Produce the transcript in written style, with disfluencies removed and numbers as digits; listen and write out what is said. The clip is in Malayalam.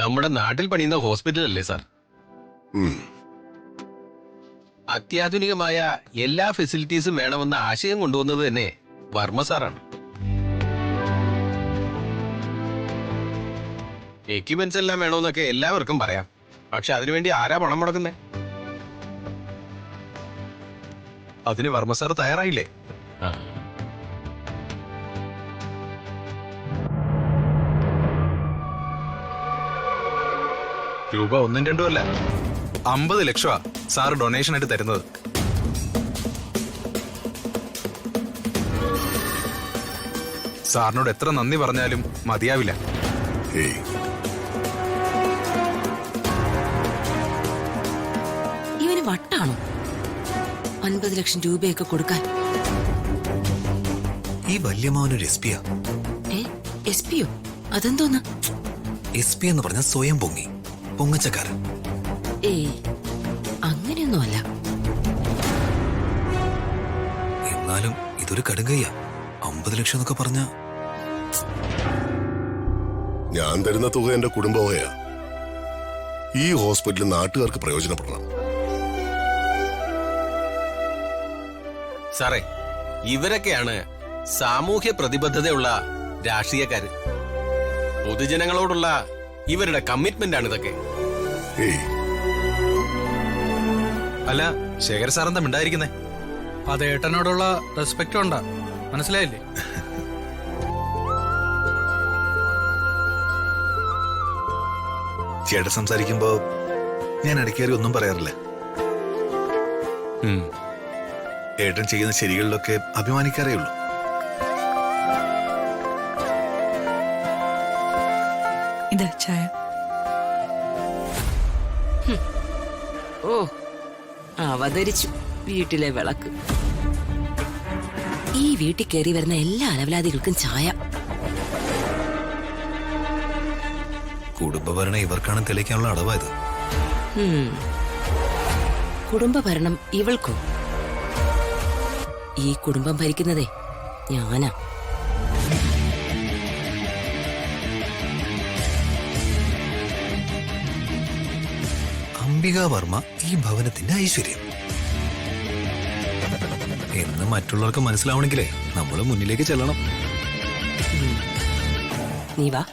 നമ്മുടെ നാട്ടിൽ പണിയുന്ന ഹോസ്പിറ്റൽ അല്ലേ സാർ? അത്യാധുനികമായ എല്ലാ ഫെസിലിറ്റീസും വേണമെന്ന ആശയം കൊണ്ടുവന്നത് തന്നെ വർമ്മ സാറാണ്. എക്യുപ്മെന്റ്സ് എല്ലാം വേണമെന്നൊക്കെ എല്ലാവർക്കും പറയാം. പക്ഷെ അതിനുവേണ്ടി ആരാ പണം മുടക്കുന്നേ? അതിന് വർമ്മ സാർ തയ്യാറായില്ലേ? രൂപ 1 2 അല്ല, 50 ലക്ഷമാ സാർ ഡൊണേഷൻ ആയിട്ട് തരുന്നത്. സാറിനോട് എത്ര നന്ദി പറഞ്ഞാലും മതിയാവില്ല. ഇവന് വട്ടാണോ 50 ലക്ഷം രൂപയൊക്കെ കൊടുക്കാൻ? ഈ വല്യമാവനൊരു എസ് പിയാ. എസ് പിയോ? അതെന്തോന്ന്? എസ് പി എന്ന് പറഞ്ഞ സ്വയം പൊങ്ങച്ചക്കാരൻ. ഏയ്, അങ്ങനെയൊന്നും അല്ല. എന്നാലും ഇതൊരു കടുങ്കയ്യ. 50 ലക്ഷം എന്നൊക്കെ പറഞ്ഞ ഞാൻ തരുന്ന തുക എന്റെ കുടുംബവകയാ. ഈ ഹോസ്പിറ്റൽ നാട്ടുകാർക്ക് പ്രയോജനപ്പെടണം. സാറേ, ഇവരൊക്കെയാണ് സാമൂഹ്യ പ്രതിബദ്ധതയുള്ള രാഷ്ട്രീയക്കാര്. പൊതുജനങ്ങളോടുള്ള ഇവരുടെ കമ്മിറ്റ്മെന്റ് ആണ് ഇതൊക്കെ. അല്ല, ശേഖര സാർ എന്താ മിണ്ടായിരിക്കുന്നേ? അത് ഏട്ടനോടുള്ള റെസ്പെക്ട് ഉണ്ടാ, മനസ്സിലായില്ലേ? ചേട്ടൻ സംസാരിക്കുമ്പോ ഞാൻ ഇടയ്ക്കേറി ഒന്നും പറയാറില്ല. ഏട്ടൻ ചെയ്യുന്ന ശരികളിലൊക്കെ അഭിമാനിക്കാറേ ഉള്ളൂ. ഇതാ ചായ. ഓ, അവതരിച്ചു വീട്ടിലെ വിളക്ക്. ഈ വീട്ടിൽ കയറി വരുന്ന എല്ലാ അലവലാദികൾക്കും ചായ. കുടുംബഭരണം ഇവർക്കാണ് തെളിയിക്കാനുള്ള അടവായത്. കുടുംബഭരണം ഇവൾക്കോ? ഈ കുടുംബം ഭരിക്കുന്നതേ ഞാനാ. അംബിക വർമ്മ ഈ ഭവനത്തിന്റെ ഐശ്വര്യം എന്ന് മറ്റുള്ളവർക്ക് മനസ്സിലാവണമെങ്കിലേ നമ്മൾ മുന്നിലേക്ക് ചെല്ലണം. നീ വാ.